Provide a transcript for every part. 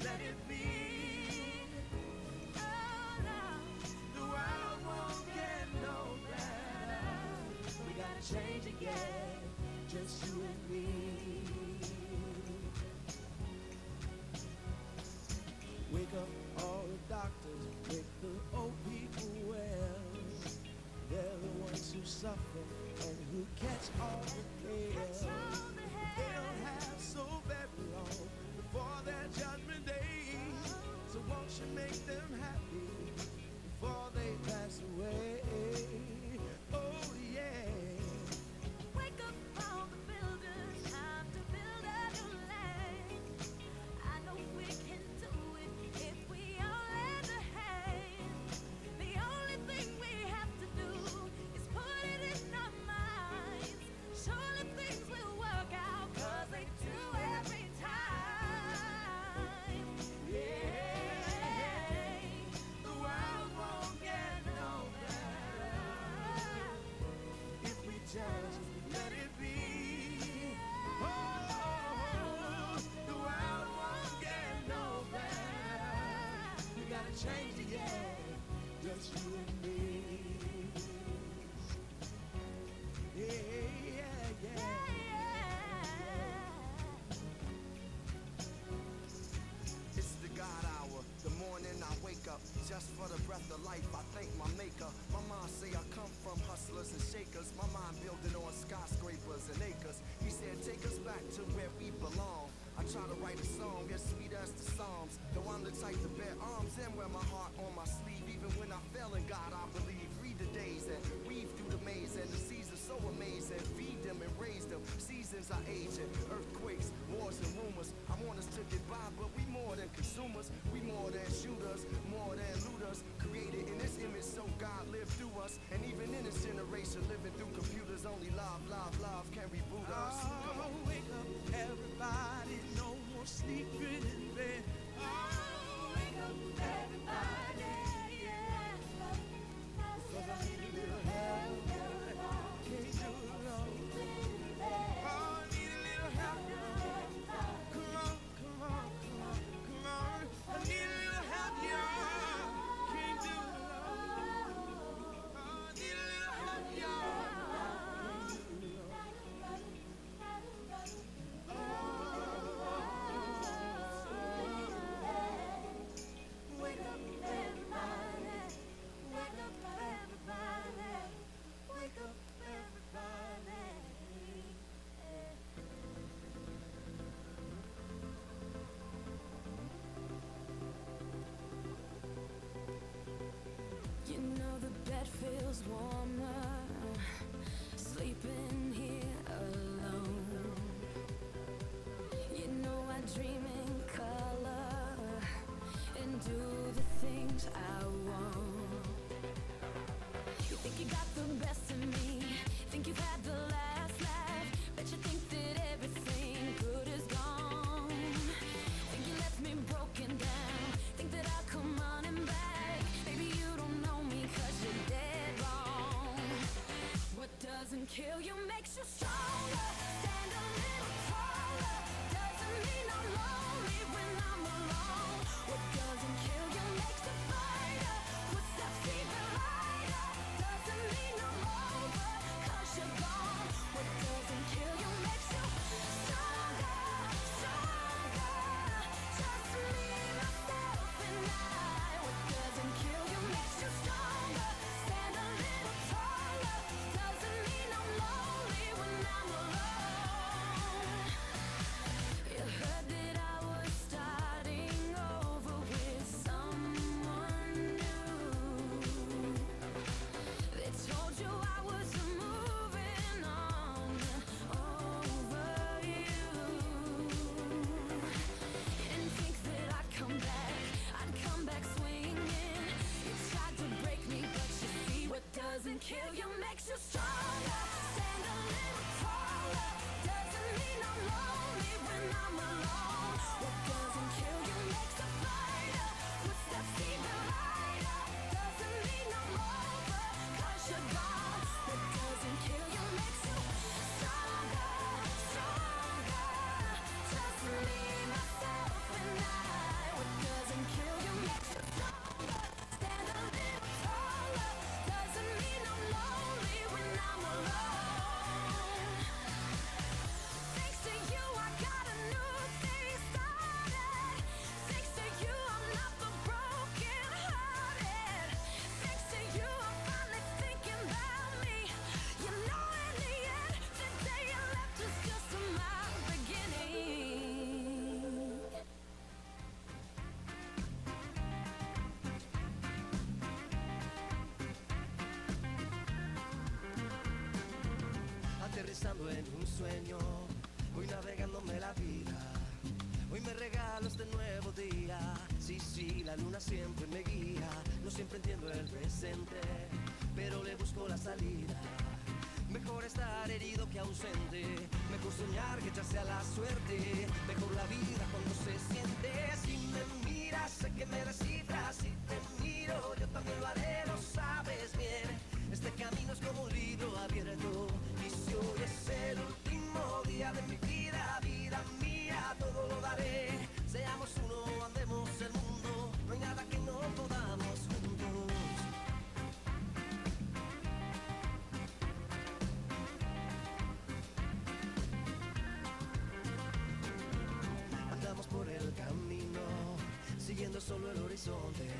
let it be. Oh no, the world won't get no better. We gotta change again, just you and me. Wake up all the doctors, make the old people well. They're the ones who suffer and who catch all the hail. They don't have so very long before their judgment day. So won't you make them happy before they pass away? Oh yeah. Wake up all the builders, time to build a new land. I know we can do it if we all lend a hand. The only thing we have to do is put it in our minds. Surely things will work out, 'cause they do every time. Yeah, the world won't get no better if we just let it be. Oh, the world won't get no better. We gotta change it, yeah, just you and me. Yeah, yeah, yeah. It's the God hour, the morning I wake up. Just for the breath of life, I thank my maker. My mind say I come from hustlers and shakers. My mind building on skyscrapers and acres. He said take us back to where we belong. I try to write a song as sweet as the Psalms. Though I'm the type to bear arms and wear my heart on my sleeve. Even when I fail in God, I believe. Read the days and weave through the maze. And the seasons so amazing. Feed them and raise them. Seasons are aging. Earthquakes, wars and rumors. I want us to get by, but we more than consumers. We more than shooters, more than looters. Created in this image so God lived through us. And even in this generation living through computers, only love, love, love can reboot us. Come on. Wake up, everybody, no more sleeping in bed. Oh, wake up, everybody, yeah. Because I need a little help. Can't do it all. Oh, I need a little help. Come on, come on, come on, come on. I need a little help, y'all. Can't do it all. Oh, I need a little help, y'all. Wake up, everybody. Wake up, everybody. Wake up, everybody. You know the bed feels warmer, sleeping here alone. You know I dream in color and do the things I want. You think you got the best of me, think you've had the last laugh, bet you think that everything good is gone. Think you left me broken down, think that I'll come running back. Baby, you don't know me 'cause you're dead wrong. What doesn't kill you makes you stronger. Stand a little taller. Doesn't mean I'm lonely when I'm alone. What doesn't kill you makes a fighter. Footsteps even lighter. Doesn't mean I'm over 'cause you're gone. What doesn't kill you makes you stronger, stronger. Just me, myself, and I. What doesn't kill you makes you stronger. Stand a little taller. Doesn't mean I'm lonely when I'm alone. You heard that I was starting over with someone new. They told you I was moving on over you. You didn't think that I'd come back swinging. You tried to break me, but you see what doesn't kill you makes you stronger. Stand a little taller. Doesn't mean I'm lonely when I'm alone. What doesn't kill you makes a fighter. Footsteps even lighter. Doesn't mean I'm over 'cause you're gone. What doesn't kill you makes you stronger, stronger. Just me, myself, and I. aterrizando en un sueño, voy navegándome la vida. Hoy me regalo este nuevo día. Sí, sí, la luna siempre me guía. No siempre entiendo el presente, pero le busco la salida. Mejor estar herido que ausente, mejor soñar que echarse a la suerte. Mejor la vida cuando se siente. Si me miras, sé que me descifras. Si te miro, yo también lo haré, lo sabes bien. Este camino es como un libro abierto, y si hoy es el último día de mi vida, vida mía, todo lo daré. Seamos uno, andemos el mundo, no hay nada que no podamos juntos. Andamos por el camino, siguiendo solo el horizonte.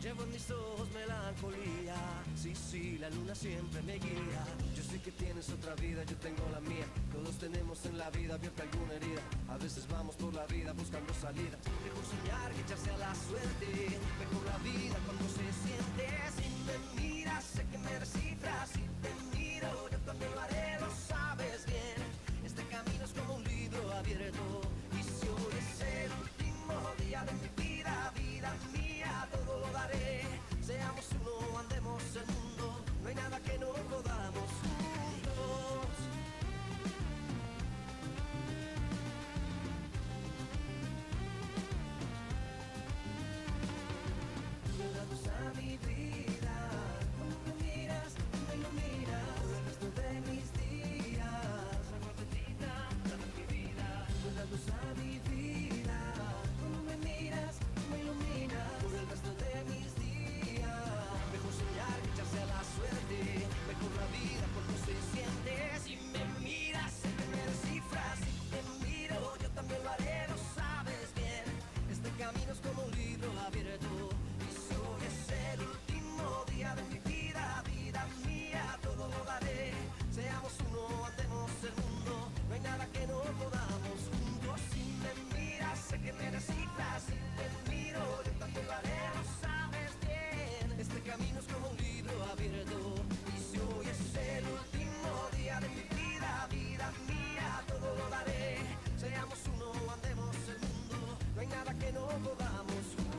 Llevo en mis ojos melancolía. Sí, sí, la luna siempre me guía. Yo sé que tienes otra vida, yo tengo la mía. Todos tenemos en la vida abierta alguna herida. A veces vamos por la vida buscando salidas. Mejor soñar que echarse a la suerte. Mejor la vida cuando se siente. Si me miras, sé que me descifras. Si te miro, yo también lo haré, lo sabes bien. Este camino es como un libro abierto, y si hoy es el último día de mi vida, vida mía, todo lo daré. Seamos uno, andemos el mundo, no hay nada que no podamos juntos. Tú me das a mi vida, cuando me miras, me iluminas por el resto de mis días. Agua bendita, dame mi vida. Tú me das luz a mi vida, cuando me miras, me iluminas por el resto de mis días. Mejor soñar que echarse a la suerte, mejor la vida cuando se siente. Si me miras, sé que me descifras. Si te miro, yo también lo haré, lo sabes bien. Este camino es como un libro abierto, y si hoy es el último día de mi vida, vida mía, todo lo daré. Seamos uno, andemos el mundo, no hay nada que no podamos juntos. Si me miras, sé que me descifras. Si te miro, yo también lo haré, lo sabes bien. Este camino es como un libro abierto, y si hoy es el último día de mi vida, vida mía, todo lo daré. Seamos uno, andemos el mundo, no hay nada que no podamos juntos.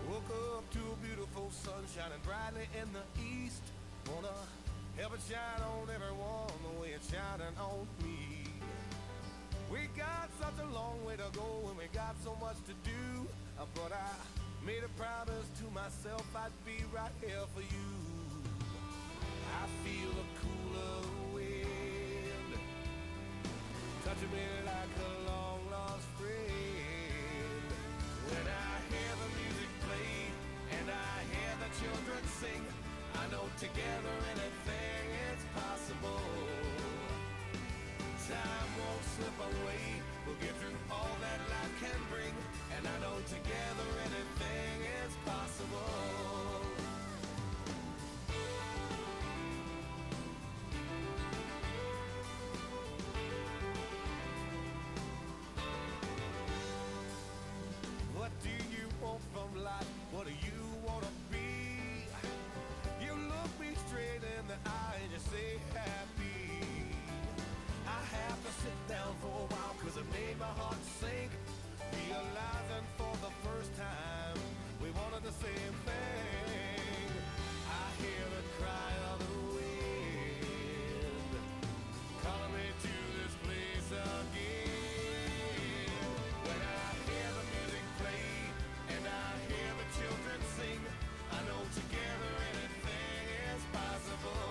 Woke up to a beautiful sun shining brightly in the east. Wanna help it shine on everyone the way it's shining on me. We got such a long way to go and we got so much to do. But I made a promise to myself I'd be right here for you. I feel the cooler wind touching me like a long lost friend. When I hear the music play and I hear the children sing, I know together anything is possible. Time won't slip away, we'll get through all that life can bring, and I know together anything is possible. What do you want from life? What do you want to be? You look me straight in the eye and you say happy. I have to sit down for a while cause it made my heart sink, realizing for the first time we wanted the same thing. I hear the cry of the wind calling me to this place again. When I hear the music play and I hear the children sing, I know together anything is possible.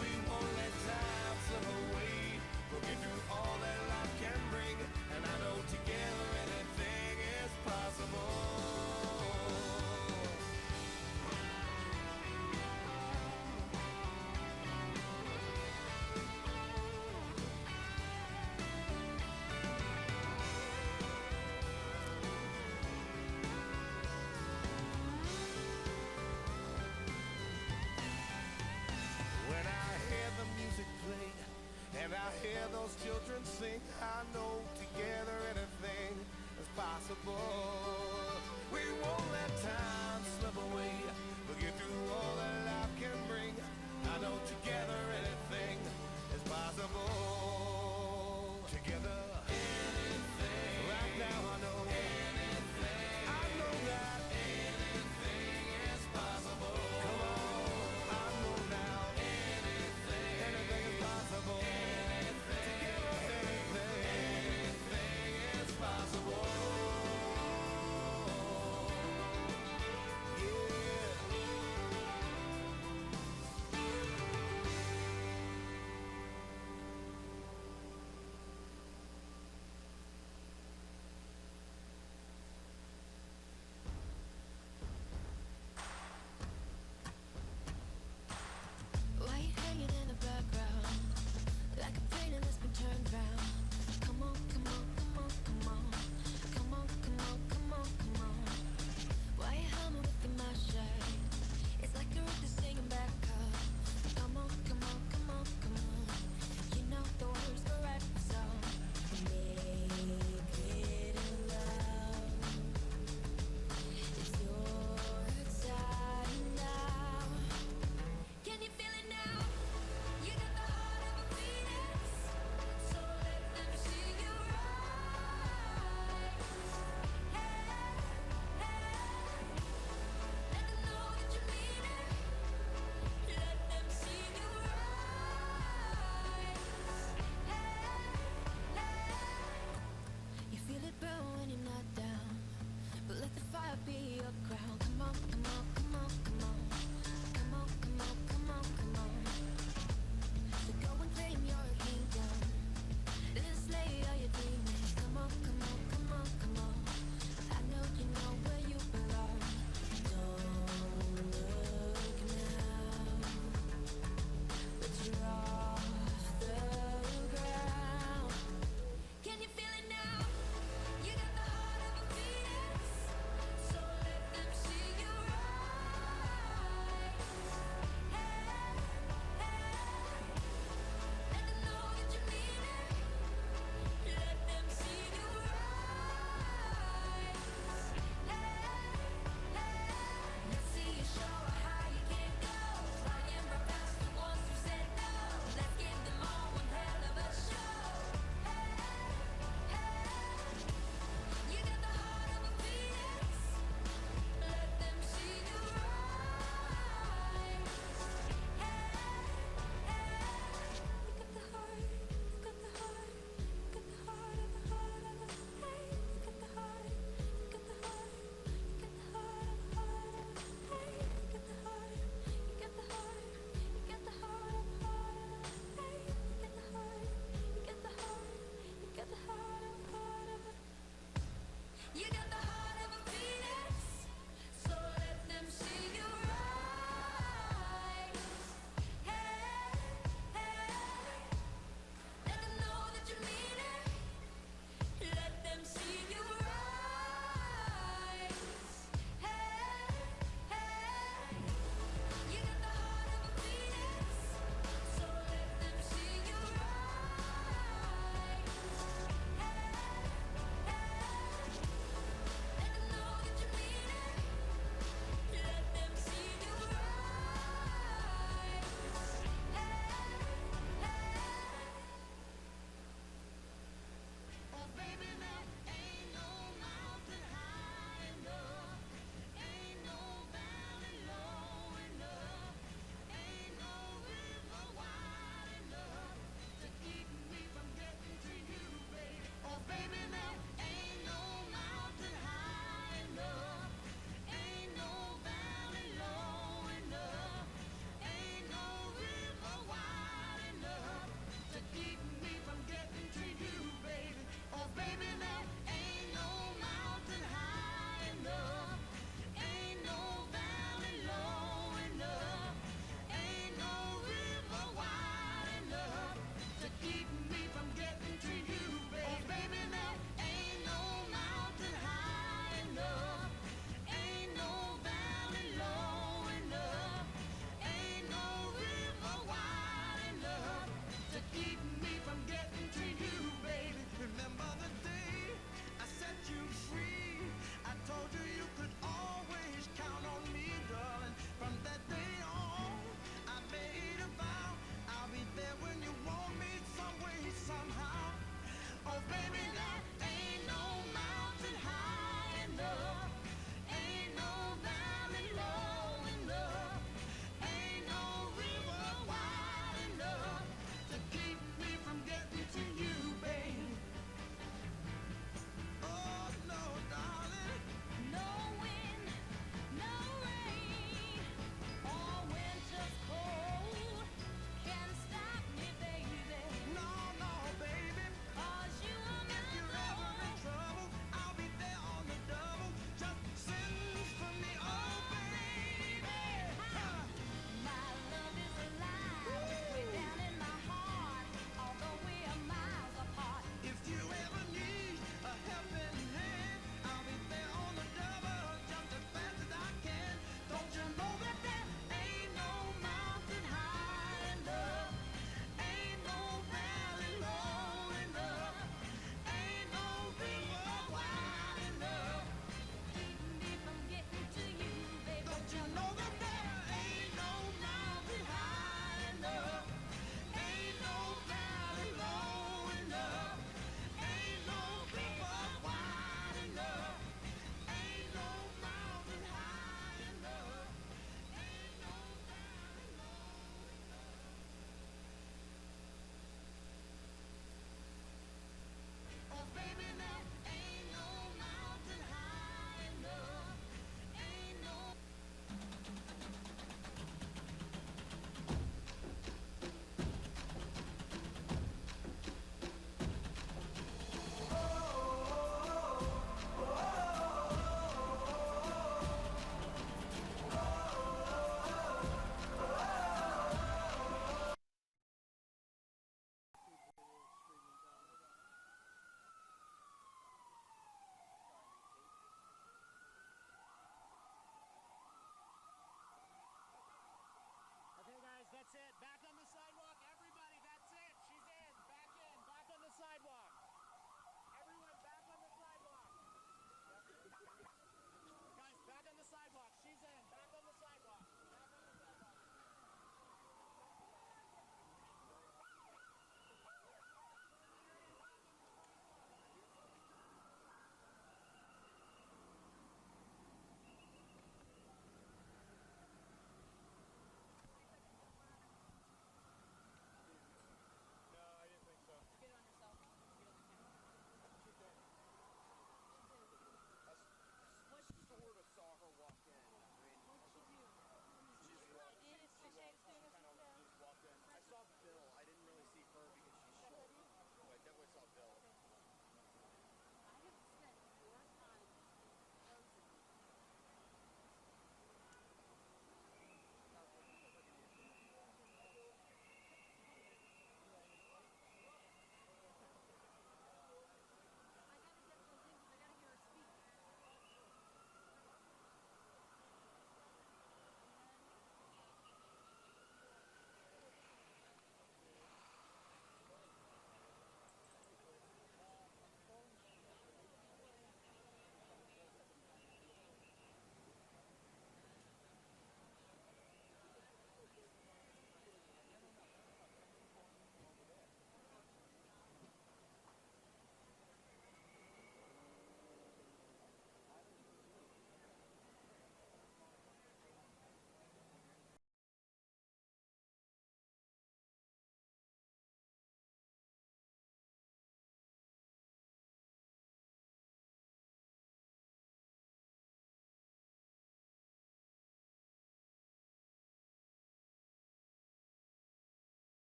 We won't let time slip away, we'll get through all that life can bring, and I know those children sing, I know together anything is possible. We won't let time slip away, we'll get through all that life can bring. I know together anything is possible. Together, anything. Right now I know, anything. I know that anything is possible. Come on, I know now, anything is possible. Together, anything is possible. Yeah.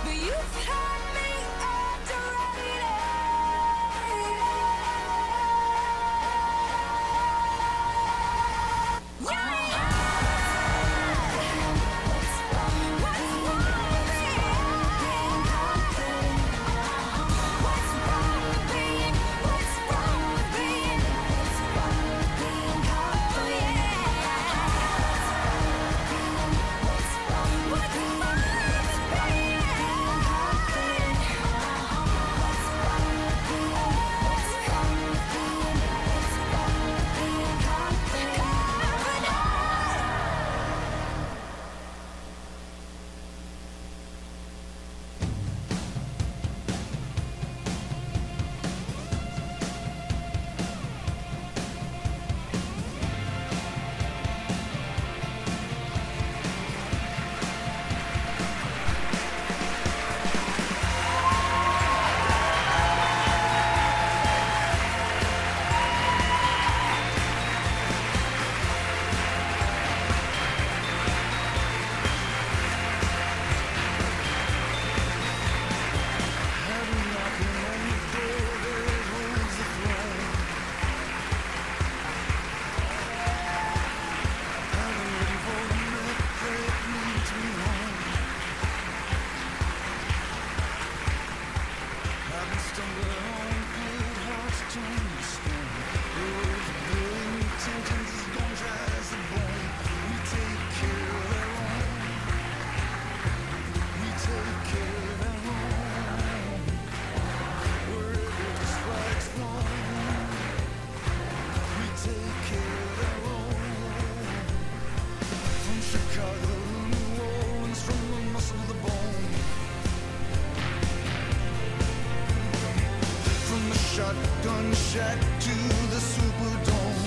But you've had me underrated. Shotgun shack to the Superdome.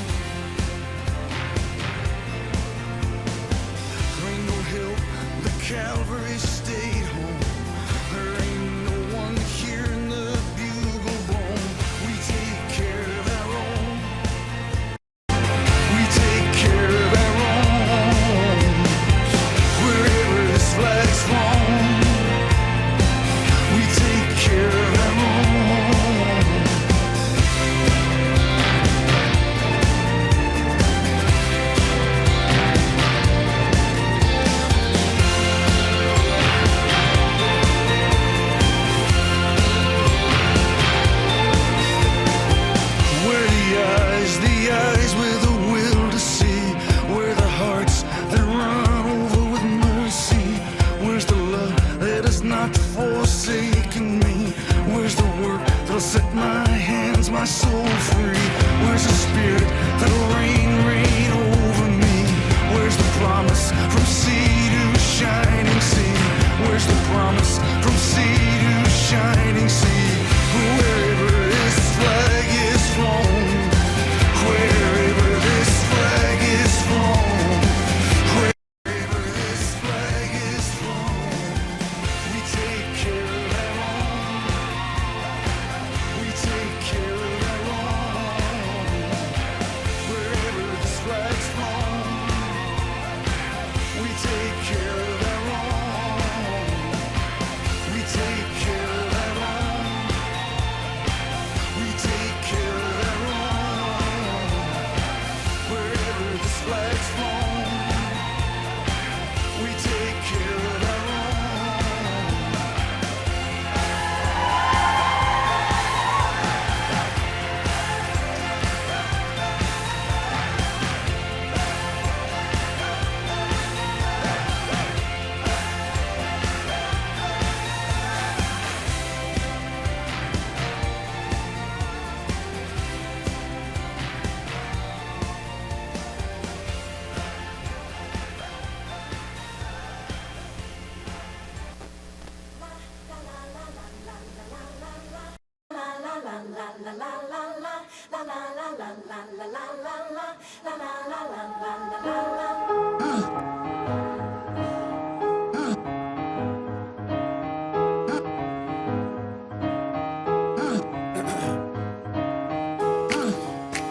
Ain't no help, the Calvary stayed home. There ain't no one here in the bugle bone. We take care of our own. We take care of our own. Wherever this flag's flown, we take care of our own. Set my hands, my soul free. Where's the spirit that'll rain over me? Where's the promise from sea to shining sea? Where's the promise from sea to shining sea? Wherever this flag is flown, wherever this flag is flown, wherever this flag is flown, we take care of our own. We take care of our own. Wherever this flag's flown, we take care of our own. We take care of our own. We take care of our own. Wherever this flag's flown, we take care of our own.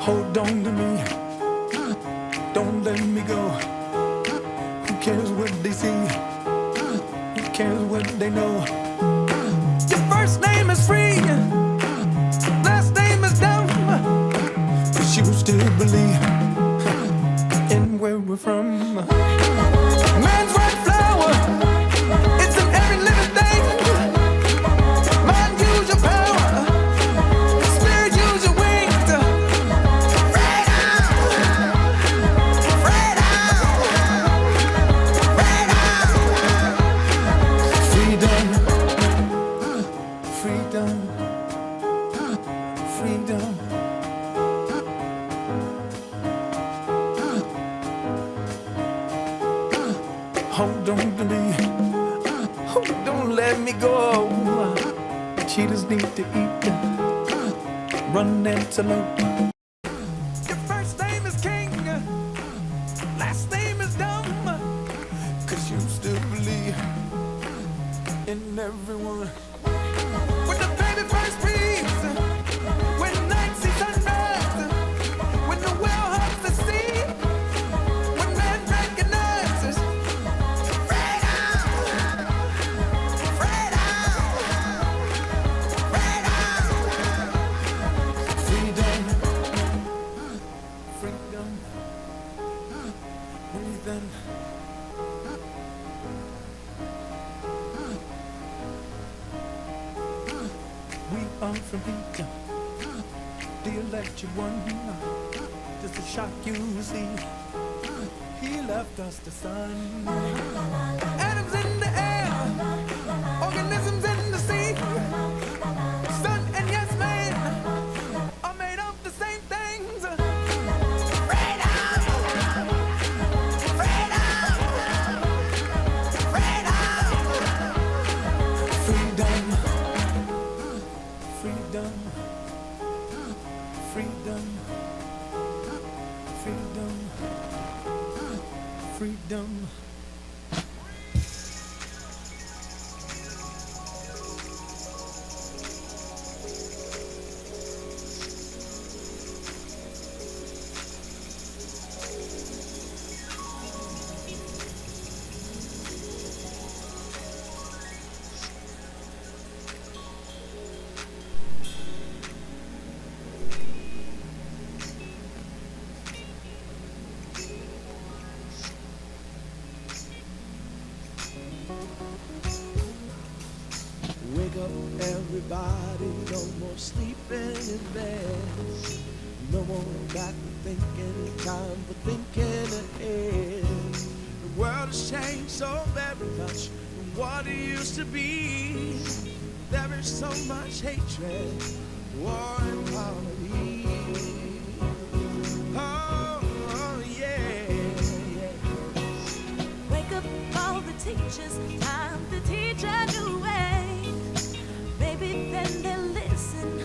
Hold on to me, don't let me go. cares what they see? Who cares what they know? Your first name is free, last name is dumb. But you still believe in where we're from. Man's right flower, it's in every living thing. Mind, use your power. Spirit, use your wings. Freedom, freedom, freedom. Hold on to me, don't let me go. Cheetahs need to eat, run antelope. Your first name is King, last name is dumb. Cause you still believe in everyone. When the baby first breathes, when night sees sunrise, when the whale hugs the sea, when man recognizes freedom, freedom, breathe in. We are from Peter, the electric one. Just a shock you see. He left us the sun. Atoms in the air, organisms in the sea. Sun and yes man are made of the same things. Freedom, freedom, freedom, freedom, freedom, freedom. Wake up, everybody, no more sleeping in bed. No more backward thinking, time for thinking ahead. The world has changed so very much from what it used to be. There is so much hatred, war and poverty. Oh, yeah, yeah. Wake up all the teachers, time to teach a new way. Maybe then they'll listen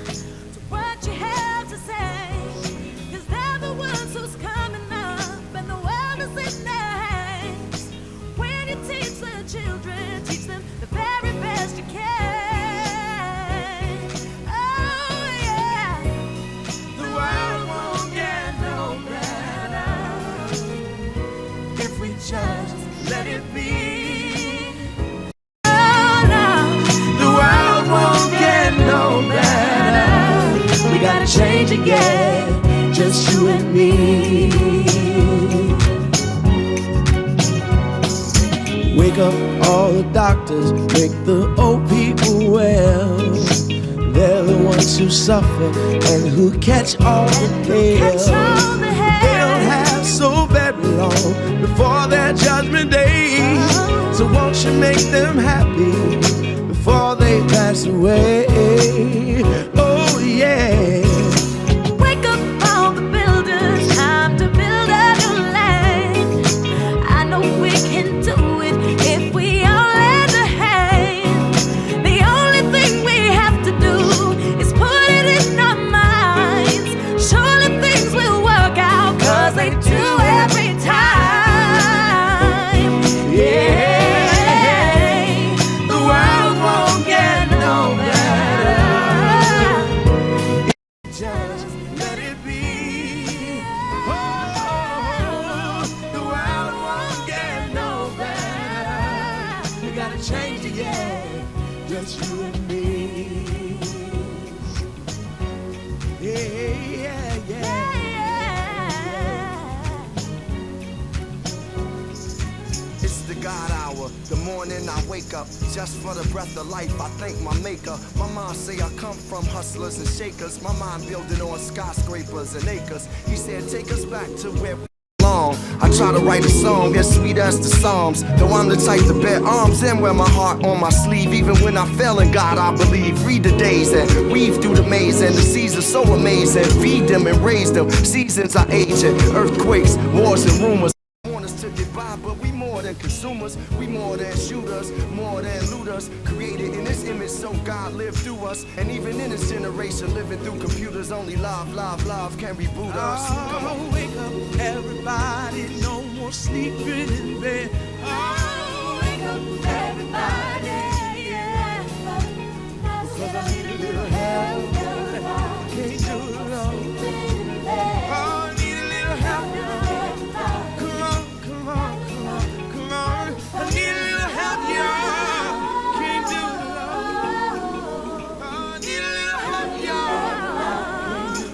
to what you have to say. Cause they're the ones who's coming up and the world is in their hands. When you teach the children, teach them the very best you can. Oh yeah, The world won't get no better if we just let it be. oh no. The world won't get no better. We gotta change again, just you and me. Wake up all the doctors, make the old people well. They're the ones who suffer and who catch all the hail. They don't have so very long before their judgment day. So won't you make them happy before they pass away? Oh yeah. Wake up all the builders, time to build a new land. I know we can do it if we all lend a hand. The only thing we have to do is put it in our minds. Surely things will work out, cause they do every time. Yeah, The world won't get no better I wake up just for the breath of life. I thank my maker. My mom say I come from hustlers and shakers. My mind building on skyscrapers and acres. He said take us back to where we belong. I try to write a song as sweet as the Psalms. Though I'm the type to bear arms and wear my heart on my sleeve. Even when I fail in God I believe. Read the days and weave through the maze. And the seas are so amazing. Feed them and raise them. Seasons are aging. Earthquakes, wars and rumors want us to get by, but we more than consumers. We more than shooters, more than looters. Created in this image so God lived through us. And even in this generation living through computers, only love, love, love can reboot us. Come on. Wake up, everybody, no more sleeping in bed. Oh, wake up, everybody, yeah. Cause I need a little help. Can't do it alone. Oh, I need a little help. Come on, come on, come on, come on. I need a little help, y'all. Can't do it alone. Oh, I need a little help, y'all. Can't do it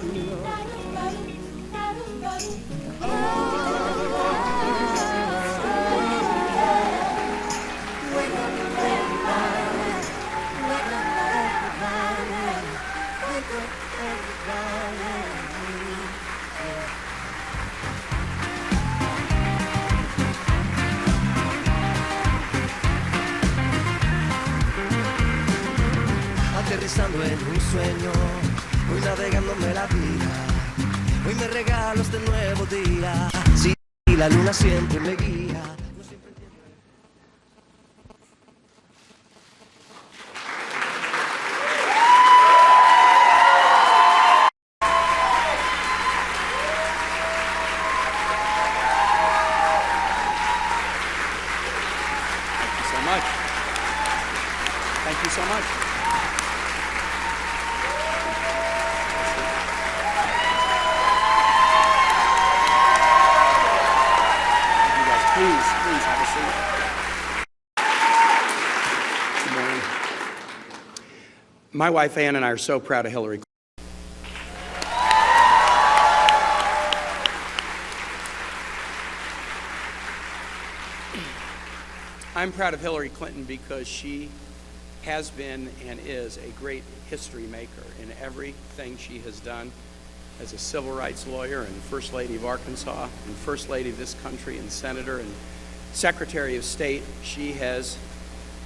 Aterrizando en un sueño, voy navegándome la vida. Hoy me regalo este nuevo día. Sí, la luna siempre me guía. Thank you so much. You guys, please have a seat. Good morning. My wife Ann and I are so proud of Hillary. I'm proud of Hillary Clinton because she has been and is a great history maker in everything she has done as a civil rights lawyer and First Lady of Arkansas and First Lady of this country and Senator and Secretary of State. She has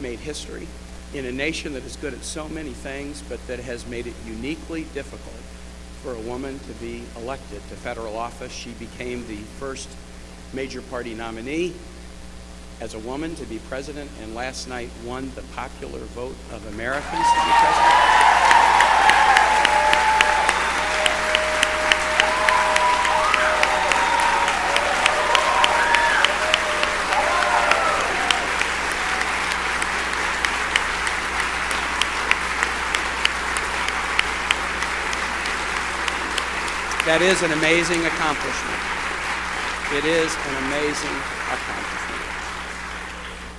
made history in a nation that is good at so many things, but that has made it uniquely difficult for a woman to be elected to federal office. She became the first major party nominee as a woman to be president, and last night won the popular vote of Americans to be president. That is an amazing accomplishment. It is an amazing accomplishment.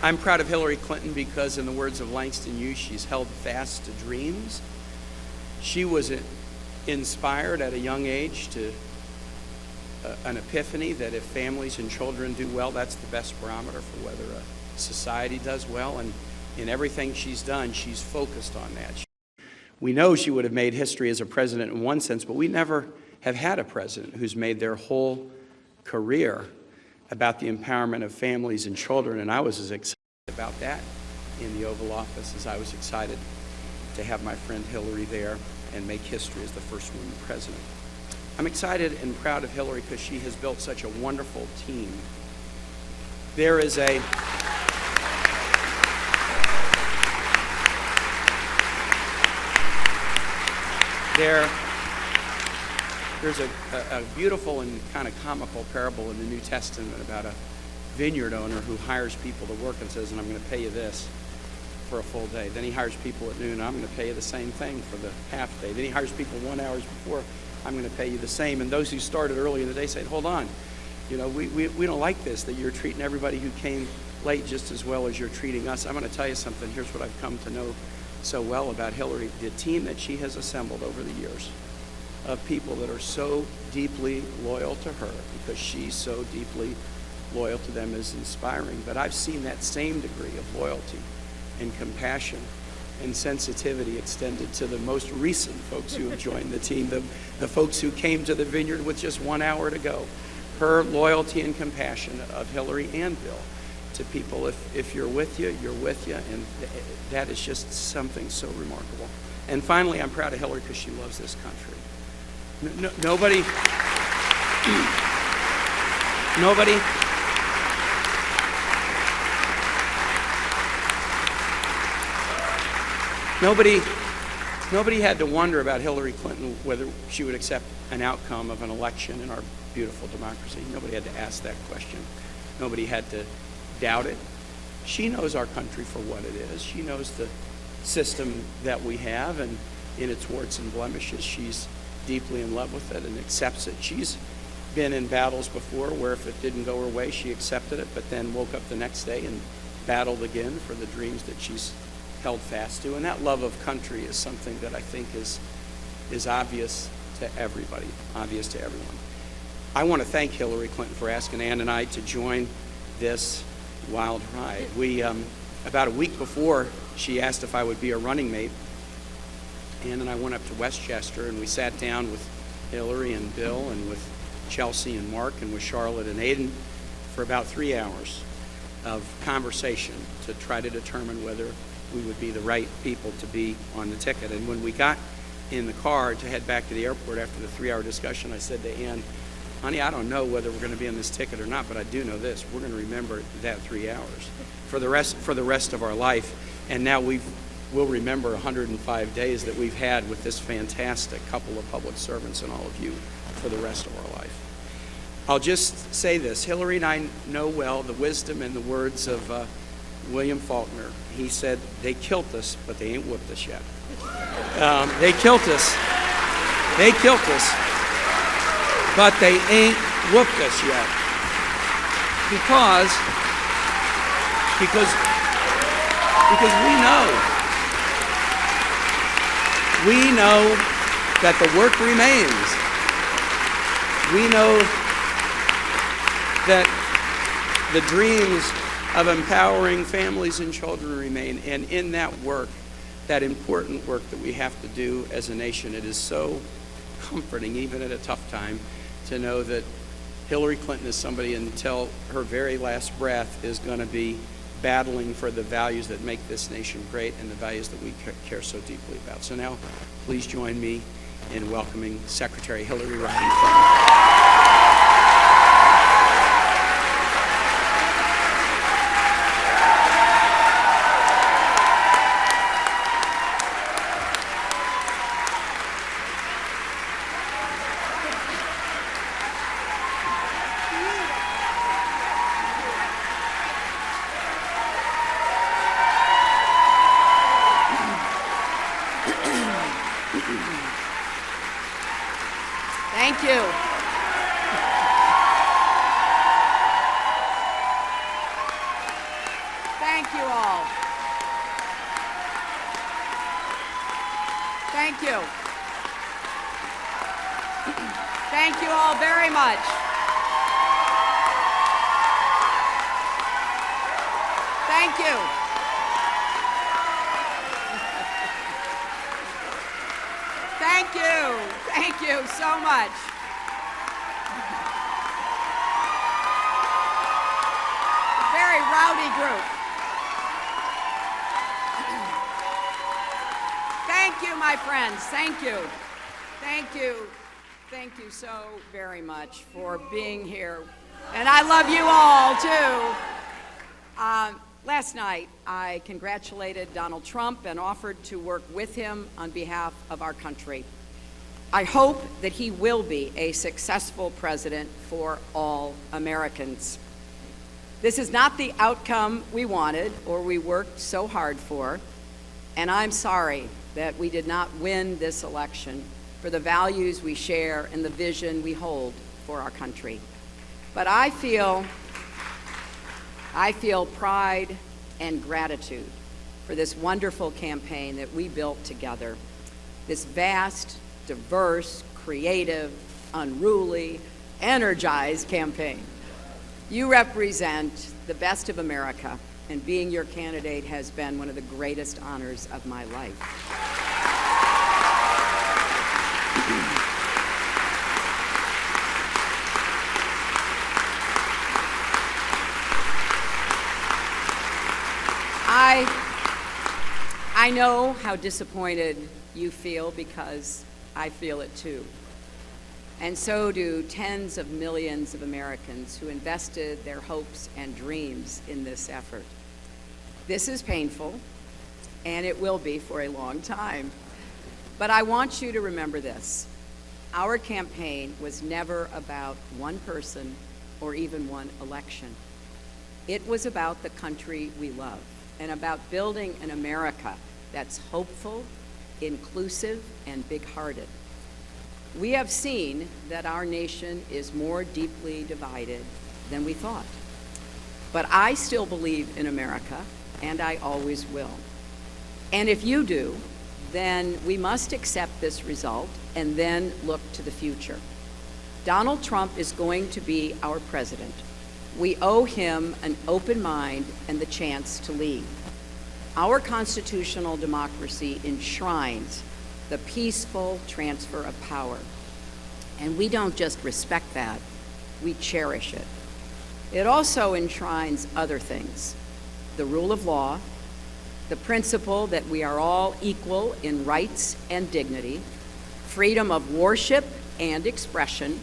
I'm proud of Hillary Clinton because, in the words of Langston Hughes, she's held fast to dreams. She was inspired at a young age to an epiphany that if families and children do well, that's the best barometer for whether a society does well. And in everything she's done, she's focused on that. We know she would have made history as a president in one sense, but we never have had a president who's made their whole career about the empowerment of families and children, and I was as excited about that in the Oval Office as I was excited to have my friend Hillary there and make history as the first woman president. I'm excited and proud of Hillary because she has built such a wonderful team. There's a beautiful and kind of comical parable in the New Testament about a vineyard owner who hires people to work and says, and I'm going to pay you this for a full day. Then he hires people at noon, and I'm going to pay you the same thing for the half day. Then he hires people 1 hour before, I'm going to pay you the same. And those who started early in the day say, hold on, you know, we don't like this, that you're treating everybody who came late just as well as you're treating us. I'm going to tell you something. Here's what I've come to know so well about Hillary. The team that she has assembled over the years of people that are so deeply loyal to her because she's so deeply loyal to them is inspiring, but I've seen that same degree of loyalty and compassion and sensitivity extended to the most recent folks who have joined the team, the folks who came to the vineyard with just 1 hour to go. Her loyalty and compassion of Hillary and Bill to people, if you're with you, you're with you, and that is just something so remarkable. And finally, I'm proud of Hillary because she loves this country. Nobody had to wonder about Hillary Clinton, whether she would accept an outcome of an election in our beautiful democracy. Nobody had to ask that question. Nobody had to doubt it. She knows our country for what it is. She knows the system that we have, and in its warts and blemishes, she's deeply in love with it and accepts it. She's been in battles before where if it didn't go her way, she accepted it, but then woke up the next day and battled again for the dreams that she's held fast to. And that love of country is something that I think is obvious to everybody, obvious to everyone. I want to thank Hillary Clinton for asking Ann and I to join this wild ride. We, about a week before she asked if I would be a running mate, Ann and I went up to Westchester and we sat down with Hillary and Bill and with Chelsea and Mark and with Charlotte and Aiden for about 3 hours of conversation to try to determine whether we would be the right people to be on the ticket. And when we got in the car to head back to the airport after the 3-hour discussion, I said to Ann, honey, I don't know whether we're going to be on this ticket or not, but I do know this. We're going to remember that 3 hours for the rest of our life. And now we'll remember 105 days that we've had with this fantastic couple of public servants and all of you for the rest of our life. I'll just say this. Hillary and I know well the wisdom and the words of William Faulkner. He said, they killed us, but they ain't whooped us yet. They killed us, but they ain't whooped us yet. Because we know that the work remains. We know that the dreams of empowering families and children remain. And in that work, that important work that we have to do as a nation, it is so comforting, even at a tough time, to know that Hillary Clinton is somebody until her very last breath is going to be battling for the values that make this nation great and the values that we care so deeply about. So now, please join me in welcoming Secretary Hillary Rodham Clinton. Thank you. Thank you all. Thank you. Thank you all very much. Thank you. Thank you. Thank you so much. A very rowdy group. Thank you, my friends. Thank you. Thank you. Thank you so very much for being here. And I love you all, too. Last night, I congratulated Donald Trump and offered to work with him on behalf of our country. I hope that he will be a successful president for all Americans. This is not the outcome we wanted or we worked so hard for, and I'm sorry that we did not win this election for the values we share and the vision we hold for our country. But I feel pride and gratitude for this wonderful campaign that we built together, this vast, diverse, creative, unruly, energized campaign. You represent the best of America, and being your candidate has been one of the greatest honors of my life. I know how disappointed you feel because I feel it too. And so do tens of millions of Americans who invested their hopes and dreams in this effort. This is painful, and it will be for a long time. But I want you to remember this. Our campaign was never about one person or even one election. It was about the country we love and about building an America that's hopeful, inclusive, and big-hearted. We have seen that our nation is more deeply divided than we thought. But I still believe in America, and I always will. And if you do, then we must accept this result and then look to the future. Donald Trump is going to be our president. We owe him an open mind and the chance to lead. Our constitutional democracy enshrines the peaceful transfer of power. And we don't just respect that, we cherish it. It also enshrines other things: the rule of law, the principle that we are all equal in rights and dignity, freedom of worship and expression.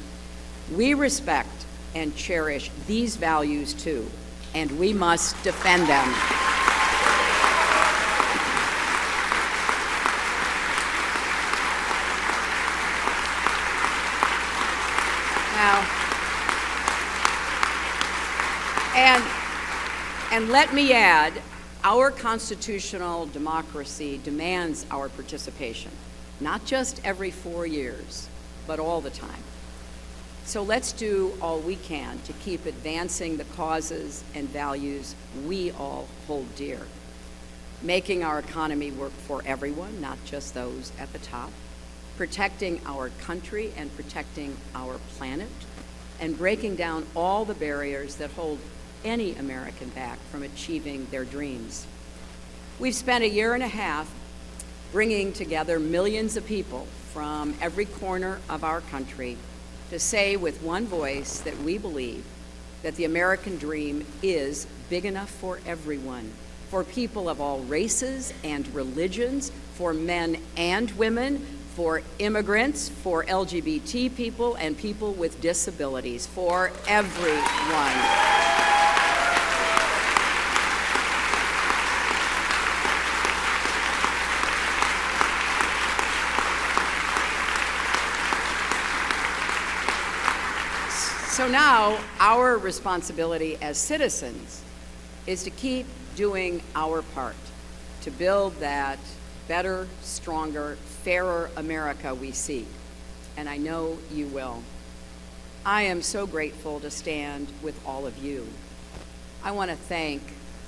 We respect and cherish these values too, and we must defend them. And let me add, our constitutional democracy demands our participation, not just every 4 years, but all the time. So let's do all we can to keep advancing the causes and values we all hold dear, making our economy work for everyone, not just those at the top, protecting our country and protecting our planet, and breaking down all the barriers that hold any American back from achieving their dreams. We've spent 1.5 years bringing together millions of people from every corner of our country to say with one voice that we believe that the American dream is big enough for everyone, for people of all races and religions, for men and women, for immigrants, for LGBT people, and people with disabilities, for everyone. So now our responsibility as citizens is to keep doing our part to build that better, stronger, fairer America we seek. And I know you will. I am so grateful to stand with all of you. I want to thank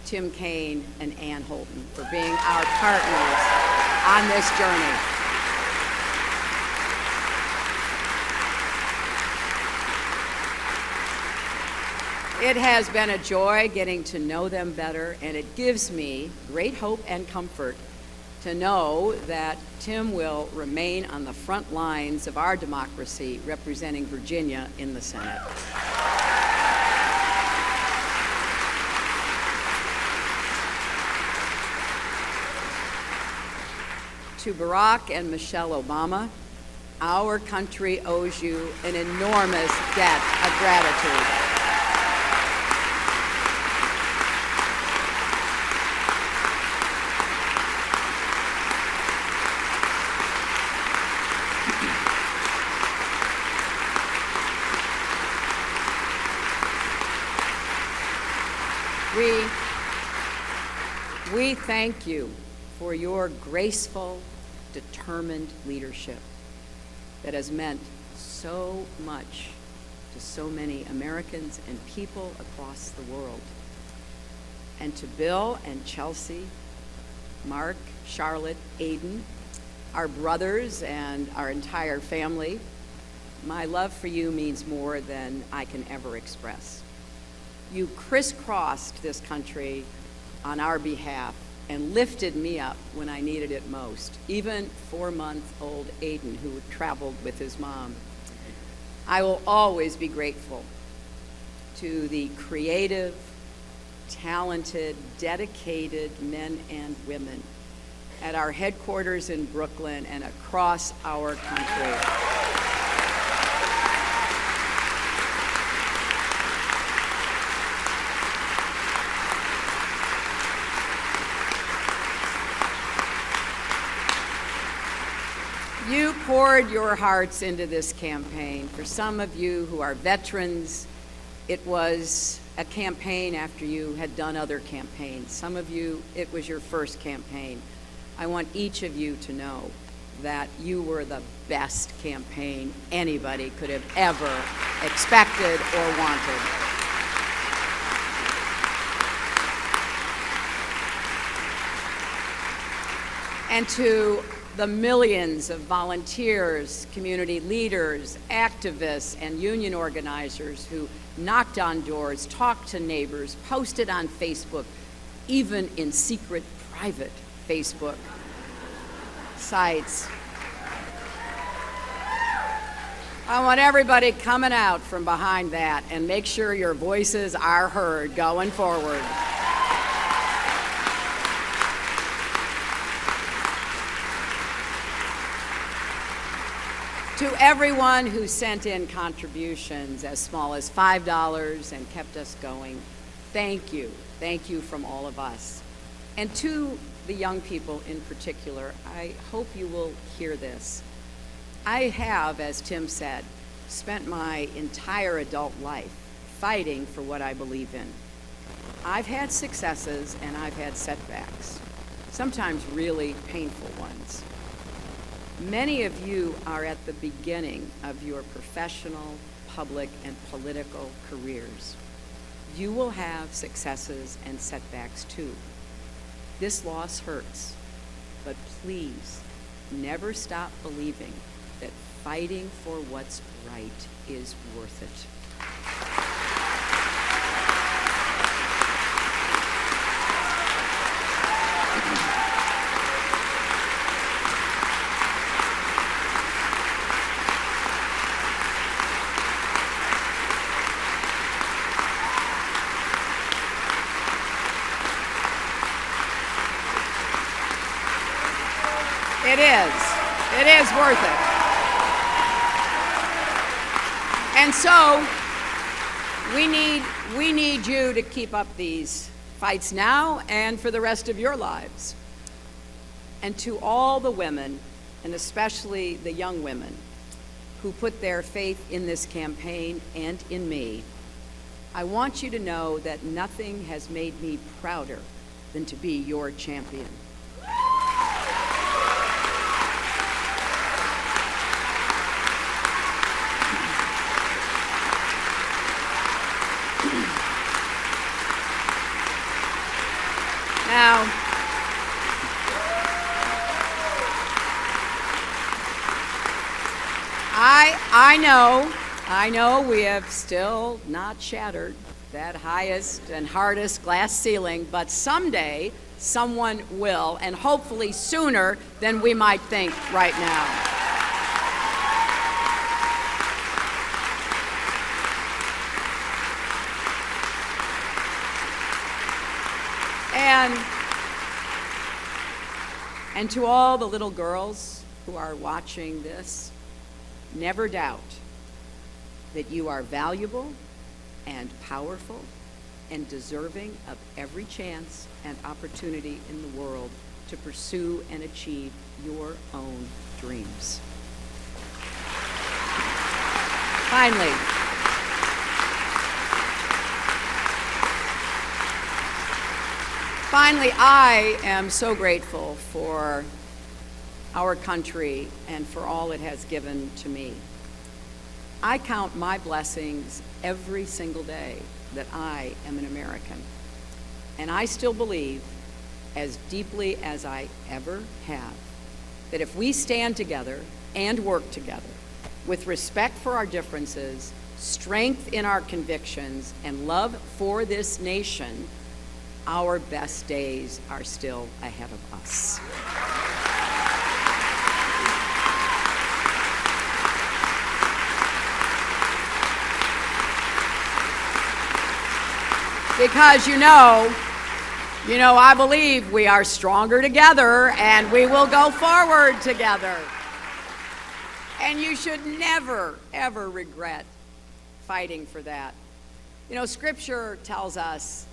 Tim Kaine and Ann Holden for being our partners on this journey. It has been a joy getting to know them better, and it gives me great hope and comfort to know that Tim will remain on the front lines of our democracy, representing Virginia in the Senate. To Barack and Michelle Obama, our country owes you an enormous debt of gratitude. We thank you for your graceful, determined leadership that has meant so much to so many Americans and people across the world. And to Bill and Chelsea, Mark, Charlotte, Aiden, our brothers and our entire family, my love for you means more than I can ever express. You crisscrossed this country on our behalf and lifted me up when I needed it most, even 4-month-old Aiden, who traveled with his mom. I will always be grateful to the creative, talented, dedicated men and women at our headquarters in Brooklyn and across our country. You poured your hearts into this campaign. For some of you who are veterans, it was a campaign after you had done other campaigns. Some of you, it was your first campaign. I want each of you to know that you were the best campaign anybody could have ever expected or wanted. And to the millions of volunteers, community leaders, activists, and union organizers who knocked on doors, talked to neighbors, posted on Facebook, even in secret, private Facebook sites. I want everybody coming out from behind that, and make sure your voices are heard going forward. To everyone who sent in contributions as small as $5 and kept us going, thank you. Thank you from all of us. And to the young people in particular, I hope you will hear this. I have, as Tim said, spent my entire adult life fighting for what I believe in. I've had successes and I've had setbacks, sometimes really painful ones. Many of you are at the beginning of your professional, public, and political careers. You will have successes and setbacks too. This loss hurts, but please never stop believing that fighting for what's right is worth it. It is worth it. And so we need you to keep up these fights now and for the rest of your lives. And to all the women, and especially the young women, who put their faith in this campaign and in me, I want you to know that nothing has made me prouder than to be your champion. Now, I know we have still not shattered that highest and hardest glass ceiling, but someday someone will, and hopefully sooner than we might think right now. And to all the little girls who are watching this, never doubt that you are valuable and powerful and deserving of every chance and opportunity in the world to pursue and achieve your own dreams. Finally, I am so grateful for our country and for all it has given to me. I count my blessings every single day that I am an American. And I still believe, as deeply as I ever have, that if we stand together and work together with respect for our differences, strength in our convictions, and love for this nation, our best days are still ahead of us. Because I believe we are stronger together and we will go forward together. And you should never, ever regret fighting for that. Scripture tells us,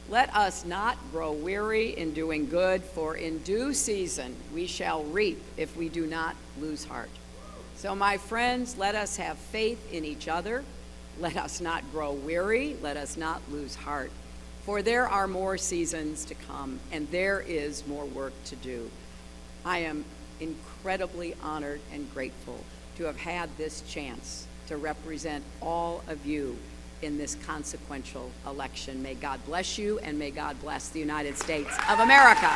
let us not grow weary in doing good, for in due season we shall reap if we do not lose heart. So my friends, let us have faith in each other. Let us not grow weary. Let us not lose heart. For there are more seasons to come, and there is more work to do. I am incredibly honored and grateful to have had this chance to represent all of you in this consequential election. May God bless you, and may God bless the United States of America.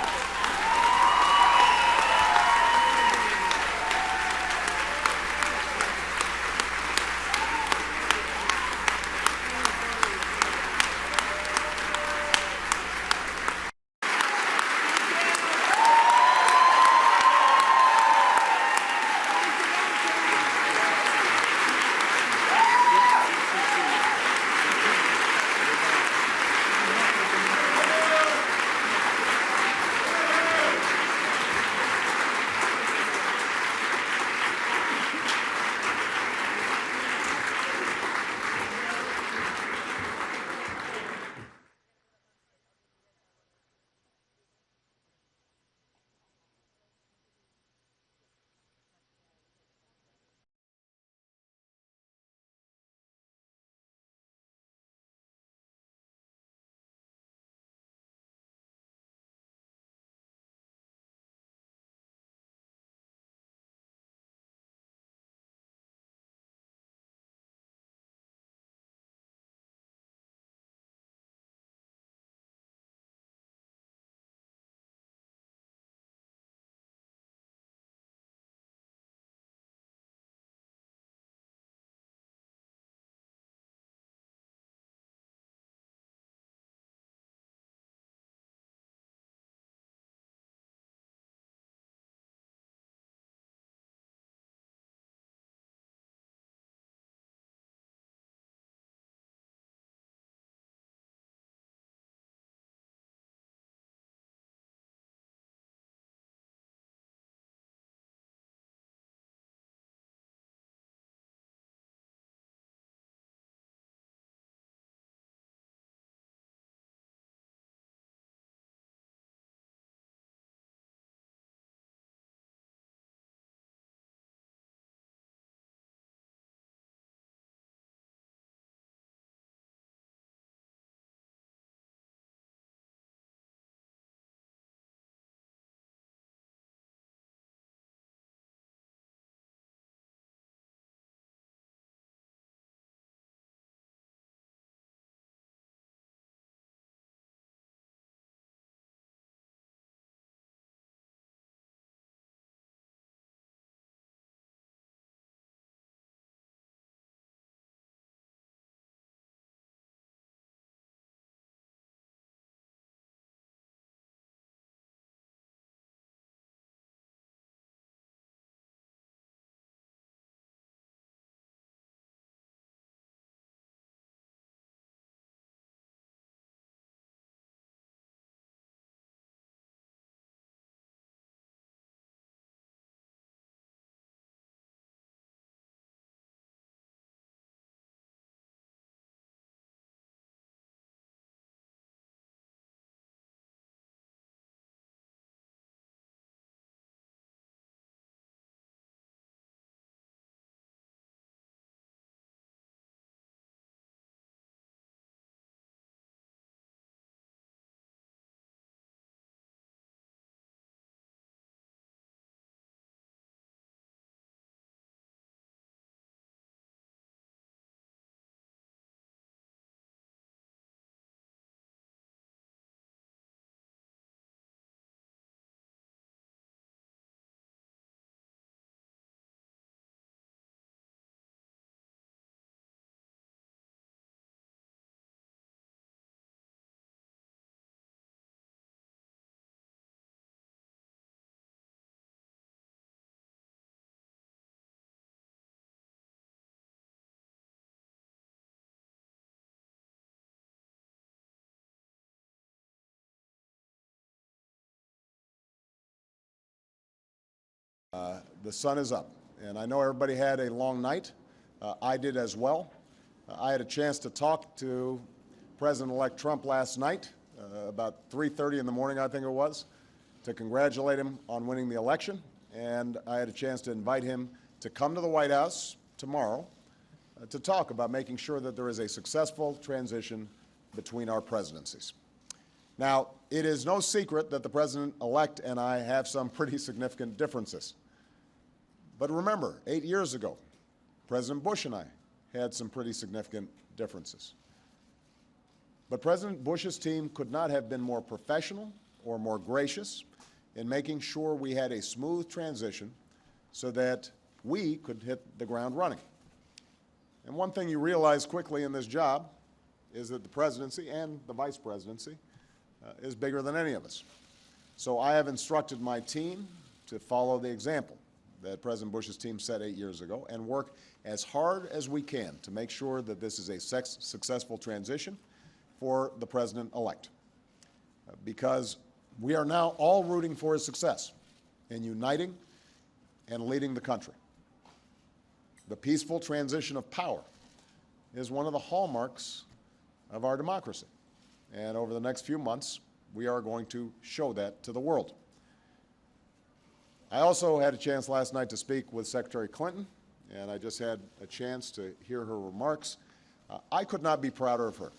the sun is up. And I know everybody had a long night. I did as well. I had a chance to talk to President-elect Trump last night, about 3:30 in the morning, I think it was, to congratulate him on winning the election. And I had a chance to invite him to come to the White House tomorrow to talk about making sure that there is a successful transition between our presidencies. Now, it is no secret that the President-elect and I have some pretty significant differences. But remember, 8 years ago, President Bush and I had some pretty significant differences. But President Bush's team could not have been more professional or more gracious in making sure we had a smooth transition so that we could hit the ground running. And one thing you realize quickly in this job is that the presidency and the vice presidency is bigger than any of us. So I have instructed my team to follow the example that President Bush's team set 8 years ago and work as hard as we can to make sure that this is a successful transition for the president-elect. Because we are now all rooting for his success in uniting and leading the country. The peaceful transition of power is one of the hallmarks of our democracy. And over the next few months, we are going to show that to the world. I also had a chance last night to speak with Secretary Clinton, and I just had a chance to hear her remarks. I could not be prouder of her.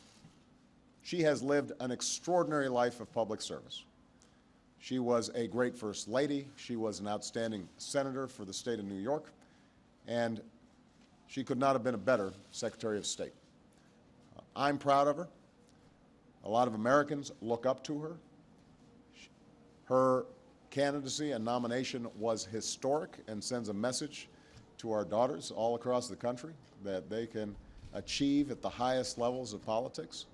She has lived an extraordinary life of public service. She was a great First Lady. She was an outstanding senator for the state of New York, and she could not have been a better Secretary of State. I'm proud of her. A lot of Americans look up to her. Her candidacy and nomination was historic and sends a message to our daughters all across the country that they can achieve at the highest levels of politics.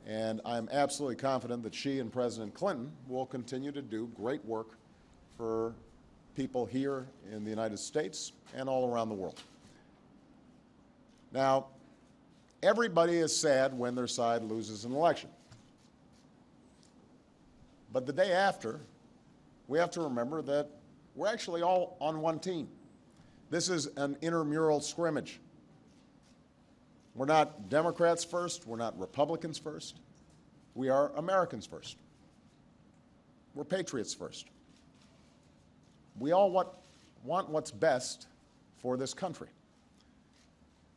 And I'm absolutely confident that she and President Clinton will continue to do great work for people here in the United States and all around the world. Now, everybody is sad when their side loses an election. But the day after, we have to remember that we're actually all on one team. This is an intramural scrimmage. We're not Democrats first, we're not Republicans first. We are Americans first. We're patriots first. We all want what's best for this country.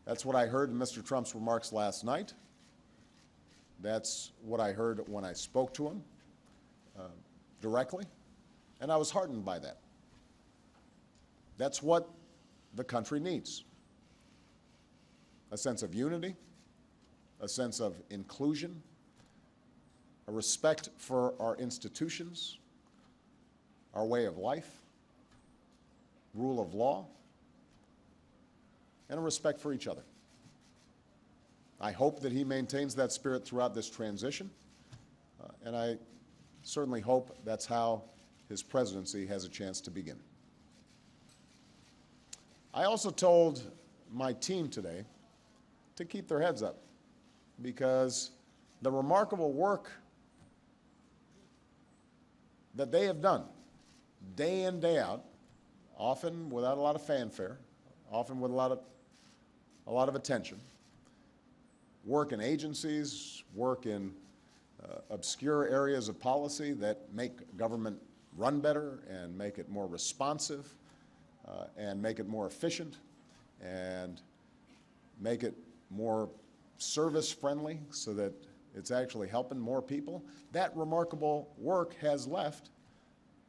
That's what I heard in Mr. Trump's remarks last night. That's what I heard when I spoke to him directly, and I was heartened by that. That's what the country needs. A sense of unity, a sense of inclusion, a respect for our institutions, our way of life, rule of law, and a respect for each other. I hope that he maintains that spirit throughout this transition, and I certainly hope that's how his presidency has a chance to begin. I also told my team today to keep their heads up, because the remarkable work that they have done day in, day out, often without a lot of fanfare, often with a lot of attention, work in agencies, work in obscure areas of policy that make government run better and make it more responsive and make it more efficient and make it more service-friendly so that it's actually helping more people. That remarkable work has left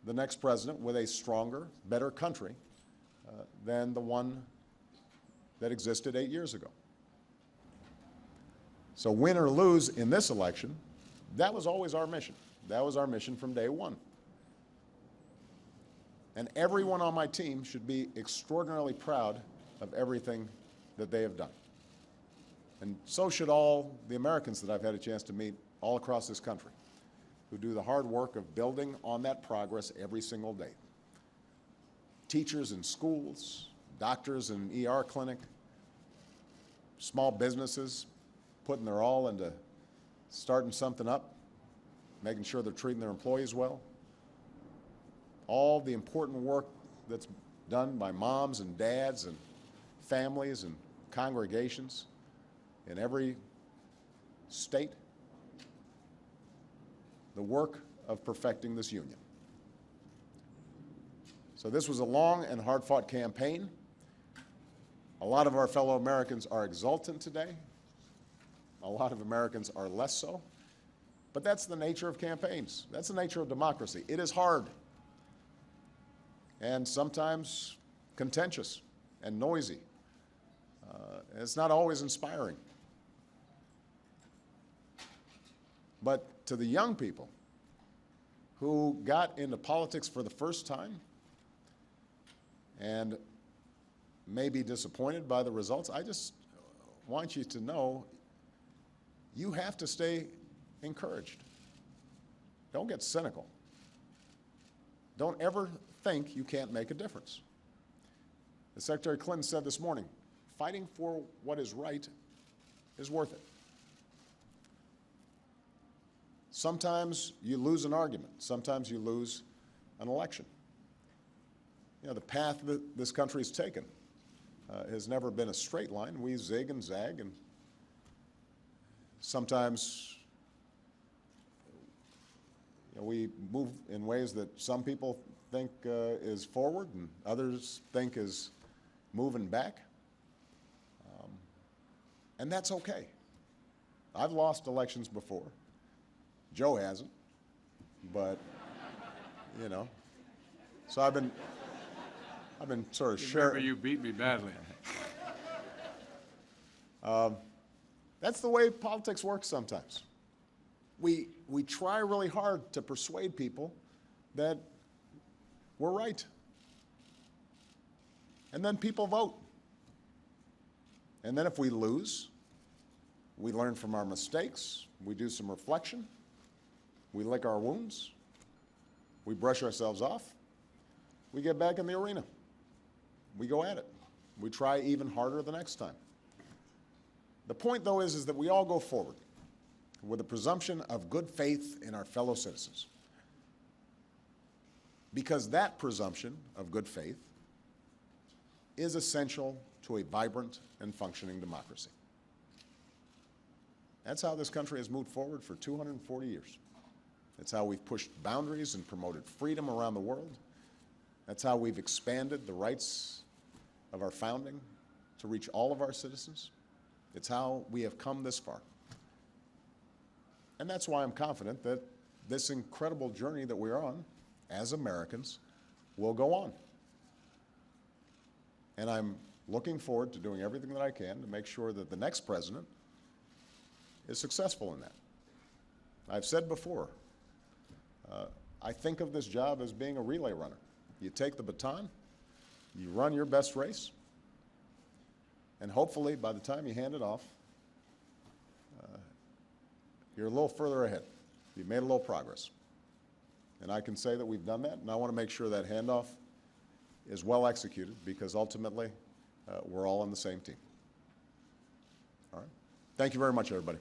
the next president with a stronger, better country than the one that existed 8 years ago. So win or lose in this election, that was always our mission. That was our mission from day one. And everyone on my team should be extraordinarily proud of everything that they have done. And so should all the Americans that I've had a chance to meet all across this country, who do the hard work of building on that progress every single day. Teachers in schools, doctors in an ER clinic, small businesses putting their all into starting something up, making sure they're treating their employees well. All the important work that's done by moms and dads and families and congregations in every state, the work of perfecting this union. So this was a long and hard-fought campaign. A lot of our fellow Americans are exultant today. A lot of Americans are less so. But that's the nature of campaigns. That's the nature of democracy. It is hard and sometimes contentious and noisy. It's not always inspiring. But to the young people who got into politics for the first time and may be disappointed by the results, I just want you to know you have to stay encouraged. Don't get cynical. Don't ever think you can't make a difference. As Secretary Clinton said this morning, fighting for what is right is worth it. Sometimes you lose an argument. Sometimes you lose an election. You know, the path that this country has taken has never been a straight line. We zig and zag, and sometimes we move in ways that some people think is forward and others think is moving back. And that's okay. I've lost elections before. Joe hasn't, but, you know. So I've been sort of sharing. Remember, you beat me badly. That's the way politics works sometimes. We try really hard to persuade people that we're right. And then people vote. And then if we lose, we learn from our mistakes, we do some reflection, we lick our wounds, we brush ourselves off, we get back in the arena. We go at it. We try even harder the next time. The point, though, is that we all go forward with a presumption of good faith in our fellow citizens. Because that presumption of good faith is essential to a vibrant and functioning democracy. That's how this country has moved forward for 240 years. That's how we've pushed boundaries and promoted freedom around the world. That's how we've expanded the rights of our founding to reach all of our citizens. It's how we have come this far. And that's why I'm confident that this incredible journey that we're on as Americans will go on. And I'm looking forward to doing everything that I can to make sure that the next president is successful in that. I've said before, I think of this job as being a relay runner. You take the baton, you run your best race, and hopefully by the time you hand it off, you're a little further ahead. You've made a little progress. And I can say that we've done that, and I want to make sure that handoff is well executed because ultimately we're all on the same team. All right? Thank you very much, everybody.